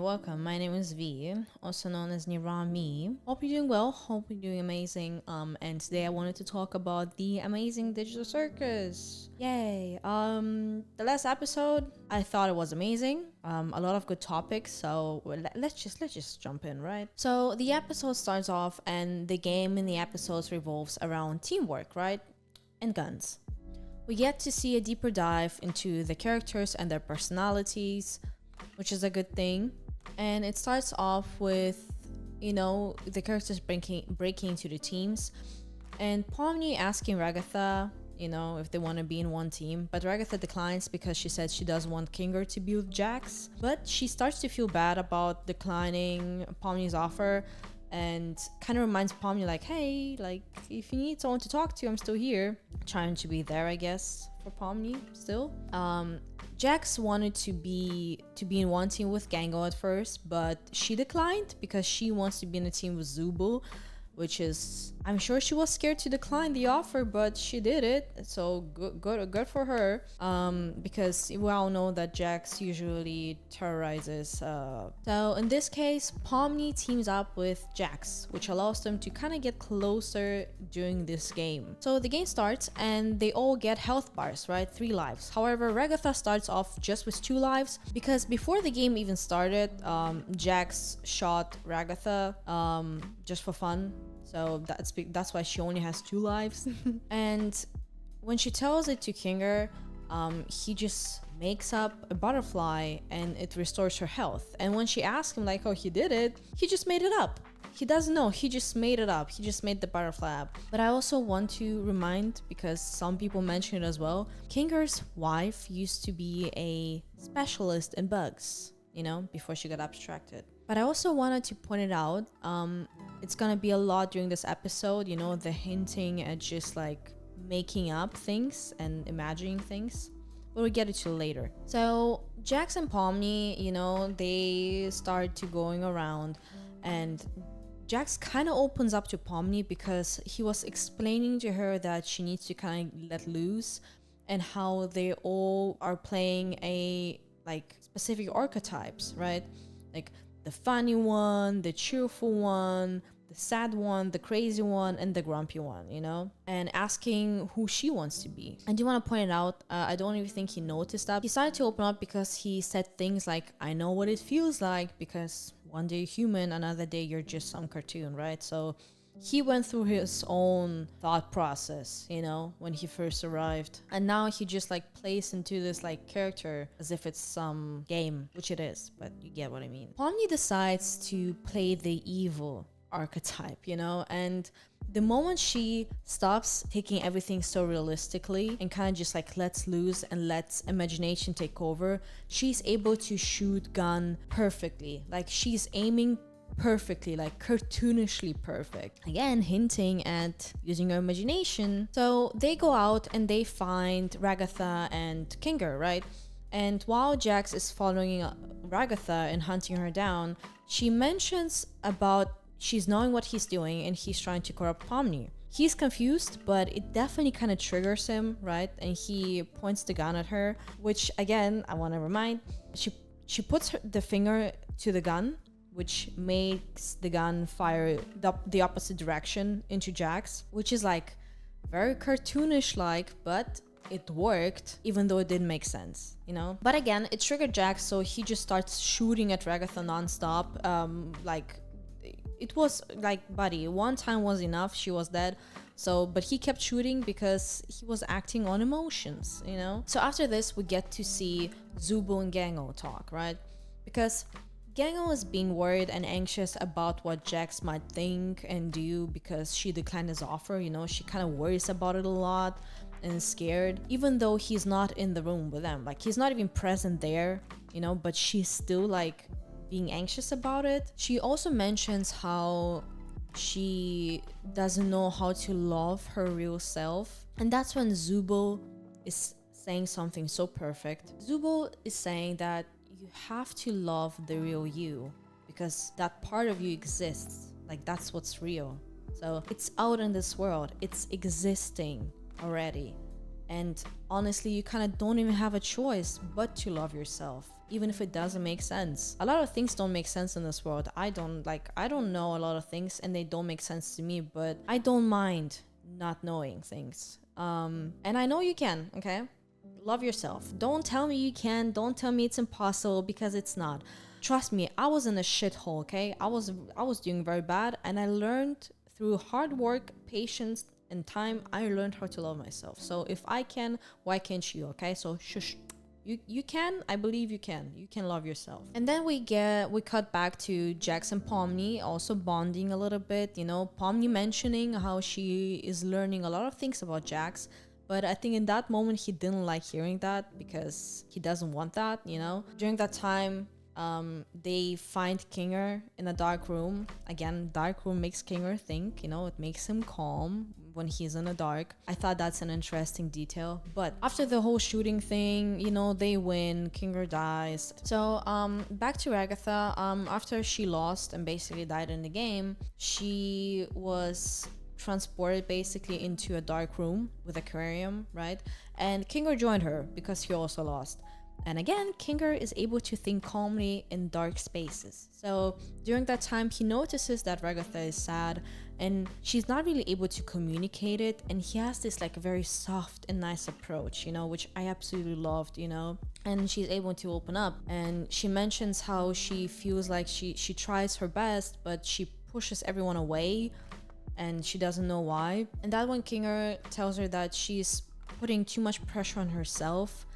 welcome. My name is V, also known as Nirami. Hope you're doing well. Hope you're doing amazing. And today I wanted to talk about the amazing digital circus. Yay! The last episode I thought it was amazing. A lot of good topics. So let's just jump in, right? So the episode starts off, and the game in the episodes revolves around teamwork, right? And guns. We get to see a deeper dive into the characters and their personalities, which is a good thing. And it starts off with, the characters breaking into the teams, and Pomni asking Ragatha, if they want to be in one team. But Ragatha declines because she said she doesn't want Kinger to be with Jax. But she starts to feel bad about declining Pomni's offer, and kind of reminds Pomni like, hey, like, if you need someone to talk to, I'm still here. Trying to be there, I guess, for Pomni still. Jax wanted to be in one team with Gango at first, but she declined because she wants to be in a team with Zooble, which is, I'm sure she was scared to decline the offer, but she did it. So good for her. Because we all know that Jax usually terrorizes. So in this case, Pomni teams up with Jax, which allows them to kind of get closer during this game. So the game starts and they all get health bars, right? 3 lives. However, Ragatha starts off just with 2 lives because before the game even started, Jax shot Ragatha just for fun. So that's why she only has 2 lives. And when she tells it to Kinger, he just makes up a butterfly and it restores her health. And when she asks him like, oh, he did it, he just made it up. He doesn't know, he just made it up. He just made the butterfly up. But I also want to remind, because some people mention it as well, Kinger's wife used to be a specialist in bugs, before she got abstracted. But I also wanted to point it out, it's gonna be a lot during this episode, the hinting at just like making up things and imagining things. But we'll get into it later. So Jax and Pomni, they start to going around, and Jax kind of opens up to Pomni because he was explaining to her that she needs to kind of let loose, and how they all are playing a like specific archetypes, right? Like the funny one, the cheerful one, the sad one, the crazy one, and the grumpy one, and asking who she wants to be. I do want to point it out, I don't even think he noticed that. He started to open up because he said things like, I know what it feels like, because one day you're human, another day you're just some cartoon, right? So he went through his own thought process, when he first arrived. And now he just like plays into this like character as if it's some game, which it is, but you get what I mean. Pomni decides to play the evil archetype, and the moment she stops taking everything so realistically and kind of just like lets loose and lets imagination take over, she's able to shoot gun perfectly. Like she's aiming perfectly, like cartoonishly perfect. Again, hinting at using her imagination. So they go out and they find Ragatha and Kinger, right? And while Jax is following Ragatha and hunting her down, she mentions about she's knowing what he's doing and he's trying to corrupt Pomni. He's confused, but it definitely kind of triggers him, right? And he points the gun at her, which again, I want to remind, she puts the finger to the gun, which makes the gun fire the opposite direction into Jax, which is like very cartoonish like, but it worked even though it didn't make sense, But again, it triggered Jax, so he just starts shooting at Ragatha nonstop. Like it was like, buddy, one time was enough, she was dead. So, but he kept shooting because he was acting on emotions, So after this, we get to see Zooble and Gango talk, right? Because Gango is being worried and anxious about what Jax might think and do because she declined his offer, She kind of worries about it a lot and is scared, even though he's not in the room with them. Like, he's not even present there, but she's still like being anxious about it. She also mentions how she doesn't know how to love her real self. And that's when Zooble is saying something so perfect. Zooble is saying that you have to love the real you because that part of you exists. Like, that's what's real. So it's out in this world, it's existing already. And honestly, you kind of don't even have a choice but to love yourself, even if it doesn't make sense. A lot of things don't make sense in this world. I don't know a lot of things and they don't make sense to me, but I don't mind not knowing things. And I know you can, okay? Love yourself. Don't tell me you can. Don't tell me it's impossible, because it's not. Trust me, I was in a shithole, okay? I was doing very bad, and I learned through hard work, patience, and time, I learned how to love myself. So if I can, why can't you, okay? So shush. You can. I believe you can. You can love yourself. And then we cut back to Jax and Pomni also bonding a little bit. You know, Pomni mentioning how she is learning a lot of things about Jax. But I think in that moment, he didn't like hearing that because he doesn't want that, you know? During that time, they find Kinger in a dark room. Again, dark room makes Kinger think, you know, it makes him calm when he's in the dark. I thought that's an interesting detail. But after the whole shooting thing, you know, they win, Kinger dies. So back to Ragatha. After she lost and basically died in the game, she was transported basically into a dark room with aquarium, right? And Kinger joined her because he also lost. And again, Kinger is able to think calmly in dark spaces. So during that time, he notices that Ragatha is sad and she's not really able to communicate it. And he has this like very soft and nice approach, you know, which I absolutely loved, you know. And she's able to open up, and she mentions how she feels like she tries her best, but she pushes everyone away and she doesn't know why. And that when Kinger tells her that she's putting too much pressure on herself,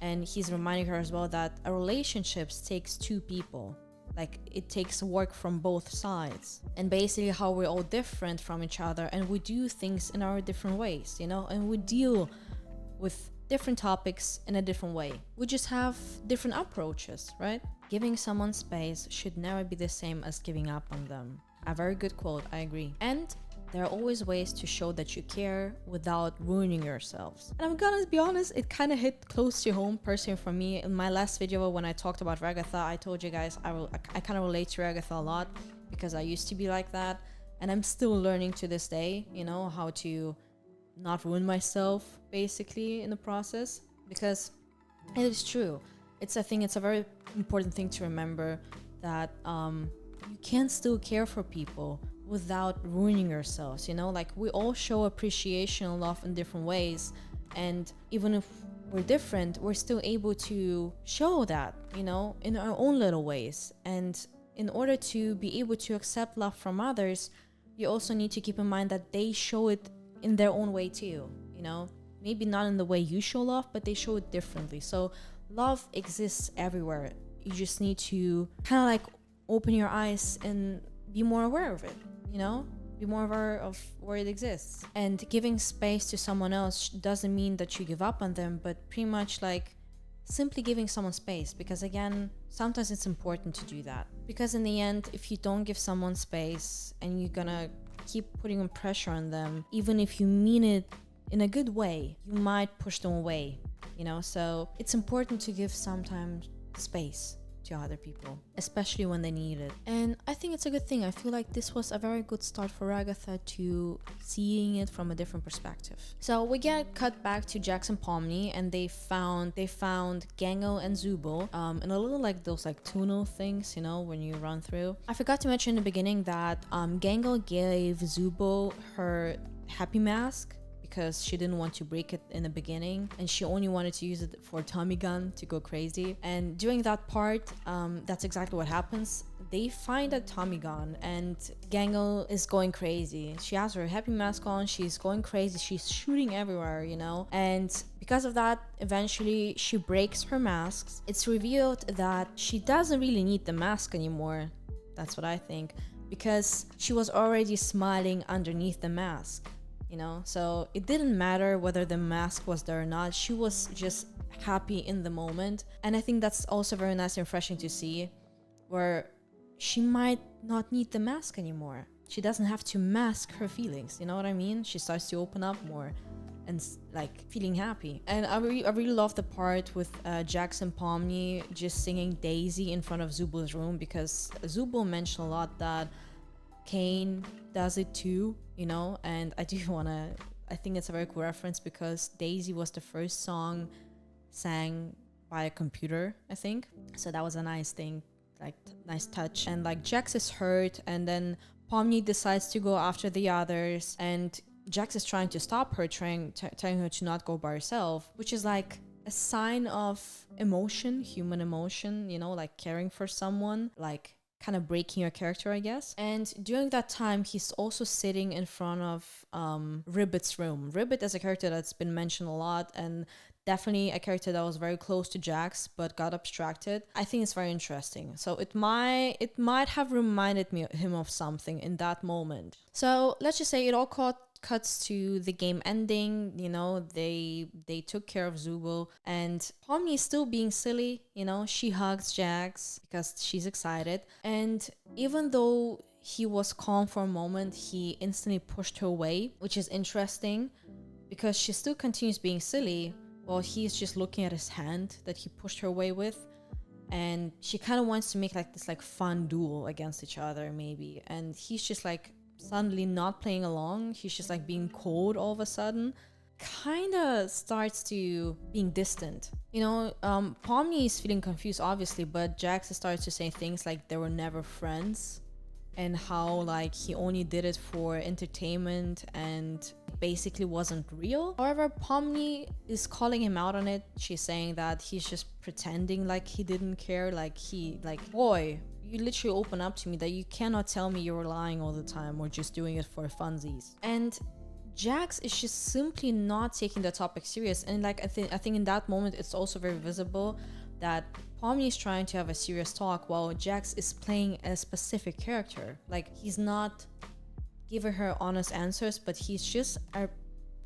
and he's reminding her as well that a relationship takes two people. Like, it takes work from both sides. And basically how we're all different from each other and we do things in our different ways, you know, and we deal with different topics in a different way. We just have different approaches, right? Giving someone space should never be the same as giving up on them. A very good quote, I agree. And there are always ways to show that you care without ruining yourselves. And I'm gonna be honest, it kind of hit close to home personally for me. In my last video when I talked about Ragatha, I told you guys I kind of relate to Ragatha a lot because I used to be like that. And I'm still learning to this day, you know, how to not ruin myself basically in the process. Because it is true. It's a very important thing to remember that you can still care for people without ruining yourselves, you know? Like, we all show appreciation and love in different ways, and even if we're different, we're still able to show that, you know, in our own little ways. And in order to be able to accept love from others, you also need to keep in mind that they show it in their own way too, you know? Maybe not in the way you show love, but they show it differently. So love exists everywhere. You just need to kind of like open your eyes and be more aware of it, you know? Be more aware of where it exists. And giving space to someone else doesn't mean that you give up on them, but pretty much like simply giving someone space. Because again, sometimes it's important to do that. Because in the end, if you don't give someone space and you're gonna keep putting pressure on them, even if you mean it in a good way, you might push them away, you know? So it's important to give sometimes space to other people, especially when they need it. And I think it's a good thing. I feel like this was a very good start for Ragatha to seeing it from a different perspective. So we get cut back to Jax and Pomni, and they found Gango and Zooble in a little like those like tunnel things, you know, when you run through. I forgot to mention in the beginning that Gango gave Zooble her happy mask because she didn't want to break it in the beginning, and she only wanted to use it for Tommy gun to go crazy. And during that part, that's exactly what happens. They find a Tommy gun and Gango is going crazy. She has her happy mask on, she's going crazy, she's shooting everywhere, you know? And because of that, eventually she breaks her masks. It's revealed that she doesn't really need the mask anymore. That's what I think, because she was already smiling underneath the mask. You know, so it didn't matter whether the mask was there or not. She was just happy in the moment. And I think that's also very nice and refreshing to see, where she might not need the mask anymore. She doesn't have to mask her feelings. You know what I mean? She starts to open up more and like feeling happy. And I really love the part with Jax and Pomni just singing Daisy in front of Zooble's room, because Zooble mentioned a lot that Kane does it too, you know, and I I think it's a very cool reference because Daisy was the first song sang by a computer, I think. So that was a nice thing, like nice touch. And like Jax is hurt, and then Pomni decides to go after the others, and Jax is trying to stop her, telling her to not go by herself, which is like a sign of emotion, human emotion, you know, like caring for someone, like kind of breaking your character, I guess. And during that time, he's also sitting in front of Ribbit's room. Ribbit is a character that's been mentioned a lot, and definitely a character that was very close to Jax but got abstracted. I think it's very interesting. So it might have reminded him of something in that moment. So let's just say it all cuts to the game ending. You know, they took care of Zooble, and Pomni is still being silly. You know, she hugs Jax because she's excited, and even though he was calm for a moment, he instantly pushed her away, which is interesting because she still continues being silly while he's just looking at his hand that he pushed her away with. And she kind of wants to make like this like fun duel against each other maybe, and he's just like suddenly not playing along. He's just like being cold all of a sudden, kind of starts to being distant. You know, Pomni is feeling confused obviously, but Jax starts to say things like they were never friends, and how like he only did it for entertainment and basically wasn't real. However, Pomni is calling him out on it. She's saying that he's just pretending like he didn't care, like boy, you literally open up to me that you cannot tell me you were lying all the time or just doing it for funsies. And Jax is just simply not taking the topic serious. And like I think in that moment it's also very visible that Pomni is trying to have a serious talk while Jax is playing a specific character. Like he's not giving her honest answers, but he's just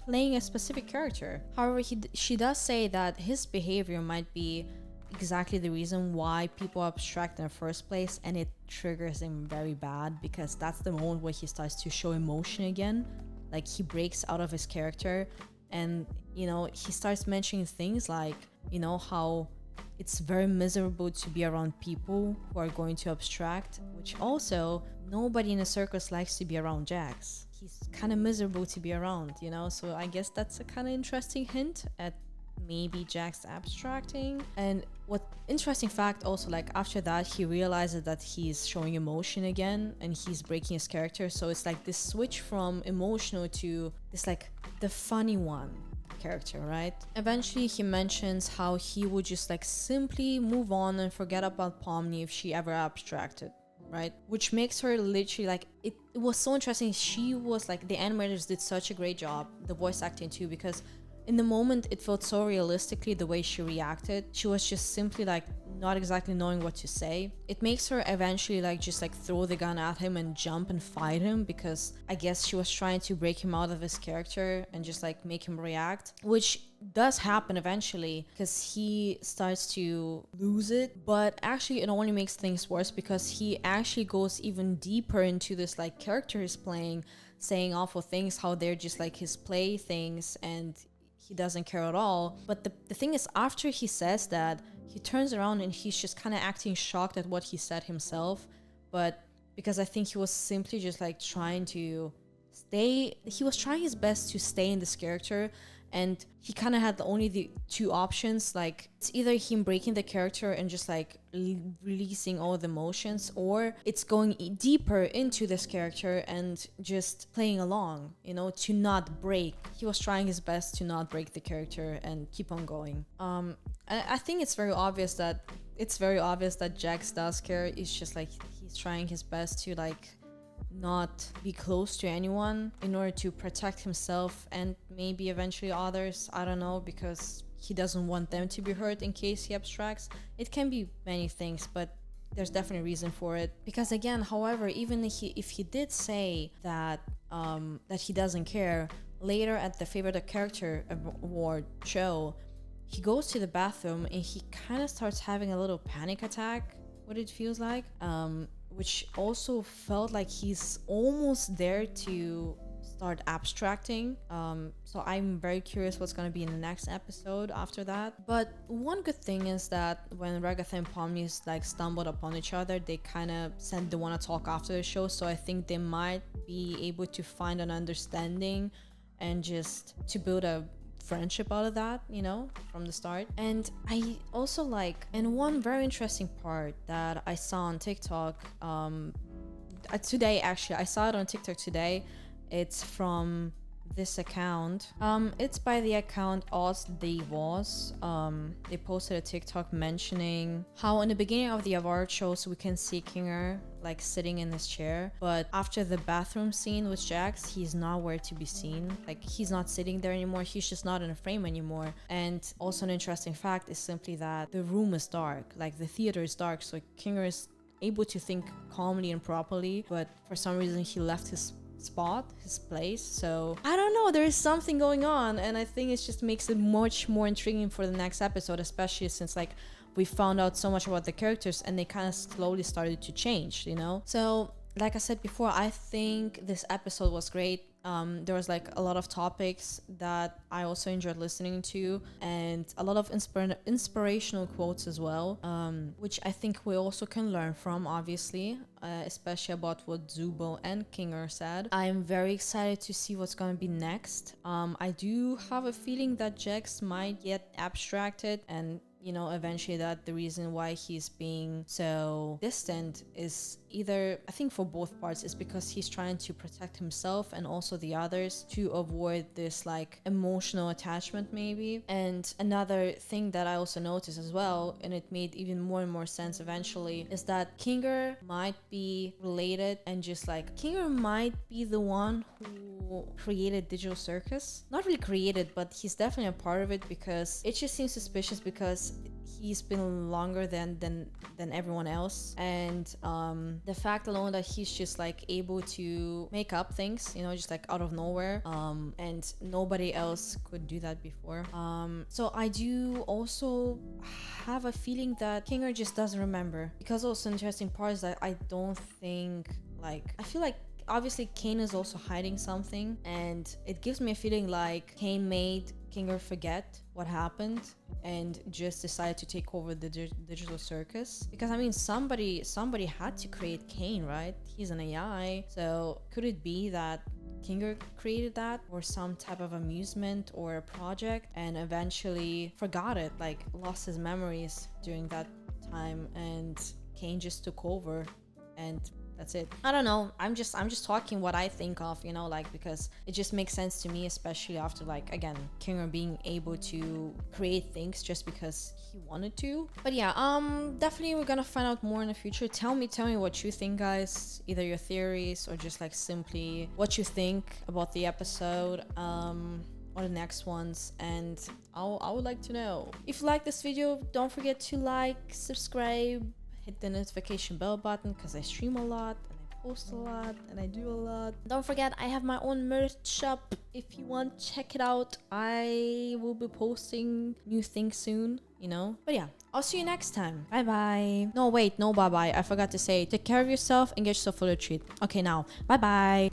playing a specific character. However, she does say that his behavior might be exactly the reason why people abstract in the first place, and it triggers him very bad because that's the moment where he starts to show emotion again. Like he breaks out of his character, and you know, he starts mentioning things like, you know, how it's very miserable to be around people who are going to abstract, which also nobody in a circus likes to be around Jax. He's kind of miserable to be around, you know? So I guess that's a kind of interesting hint at maybe Jax abstracting. And what interesting fact also, like after that he realizes that he's showing emotion again and he's breaking his character. So it's like this switch from emotional to this like the funny one character, right? Eventually he mentions how he would just like simply move on and forget about Pomni if she ever abstracted, right? Which makes her literally like it was so interesting. She was like, the animators did such a great job, the voice acting too, because in the moment it felt so realistically the way she reacted. She was just simply like not exactly knowing what to say. It makes her eventually like just like throw the gun at him and jump and fight him, because I guess she was trying to break him out of his character and just like make him react, which does happen eventually because he starts to lose it. But actually it only makes things worse because he actually goes even deeper into this like character he's playing, saying awful things, how they're just like his playthings and he doesn't care at all. But the thing is, after he says that, he turns around and he's just kind of acting shocked at what he said himself. But because I think he was simply just like trying to he was trying his best to stay in this character, and he kind of had only the two options. Like it's either him breaking the character and just like releasing all the emotions, or it's going deeper into this character and just playing along, you know, to not break. He was trying his best to not break the character and keep on going. I think it's very obvious that Jax does care. It's just like he's trying his best to like not be close to anyone in order to protect himself and maybe eventually others. I don't know, because he doesn't want them to be hurt in case he abstracts. It can be many things, but there's definitely a reason for it. Because again, however, even if he did say that that he doesn't care, later at the favorite character award show, he goes to the bathroom and he kind of starts having a little panic attack, what it feels like, which also felt like he's almost there to start abstracting. So I'm very curious what's going to be in the next episode after that. But one good thing is that when Ragatha and Pomni like stumbled upon each other, they kind of said they want to talk after the show. So I think they might be able to find an understanding and just to build a friendship out of that, you know, from the start. And I also like, and one very interesting part that I saw on TikTok today, actually I saw it on TikTok today. It's from this account. It's by the account Oz They Was. They posted a TikTok mentioning how in the beginning of the award shows we can see Kinger like sitting in his chair, but after the bathroom scene with Jax, he's nowhere to be seen. Like, he's not sitting there anymore, he's just not in a frame anymore. And also an interesting fact is simply that the room is dark, like the theater is dark, so Kinger is able to think calmly and properly, but for some reason he left his place. So I don't know, there is something going on, and I think it just makes it much more intriguing for the next episode, especially since like we found out so much about the characters and they kind of slowly started to change, you know. So like I said before, I think this episode was great. There was like a lot of topics that I also enjoyed listening to, and a lot of inspirational quotes as well, which I think we also can learn from, obviously, especially about what Zooble and Kinger said. I'm very excited to see what's going to be next. I do have a feeling that Jax might get abstracted, and you know, eventually that the reason why he's being so distant is either, I think for both parts, is because he's trying to protect himself and also the others to avoid this like emotional attachment maybe. And another thing that I also noticed as well, and it made even more and more sense eventually, is that Kinger might be related, and just like Kinger might be the one who created Digital Circus. Not really created, but he's definitely a part of it, because it just seems suspicious because he's been longer than everyone else, and the fact alone that he's just like able to make up things, you know, just like out of nowhere, and nobody else could do that before. So I do also have a feeling that Kinger just doesn't remember, because also interesting part is that I don't think, like, I feel like obviously Kane is also hiding something, and it gives me a feeling like Kane made Kinger forget what happened and just decided to take over the Digital Circus. Because I mean, somebody had to create Kane, right? He's an AI. So could it be that Kinger created that for some type of amusement or a project, and eventually forgot it, like lost his memories during that time, and Kane just took over, and that's it. I don't know. I'm just talking what I think of, you know, like, because it just makes sense to me, especially after, like, again, Kinger being able to create things just because he wanted to. But yeah, definitely we're gonna find out more in the future. Tell me what you think, guys. Either your theories or just like simply what you think about the episode. Or the next ones, and I would like to know. If you like this video, don't forget to like, subscribe, hit the notification bell button, because I stream a lot and I post a lot and I do a lot. Don't forget, I have my own merch shop. If you want, check it out. I will be posting new things soon, you know. But yeah, I'll see you next time. Bye bye. No, wait, no bye bye. I forgot to say, take care of yourself and get yourself a little treat. Okay, now, bye bye.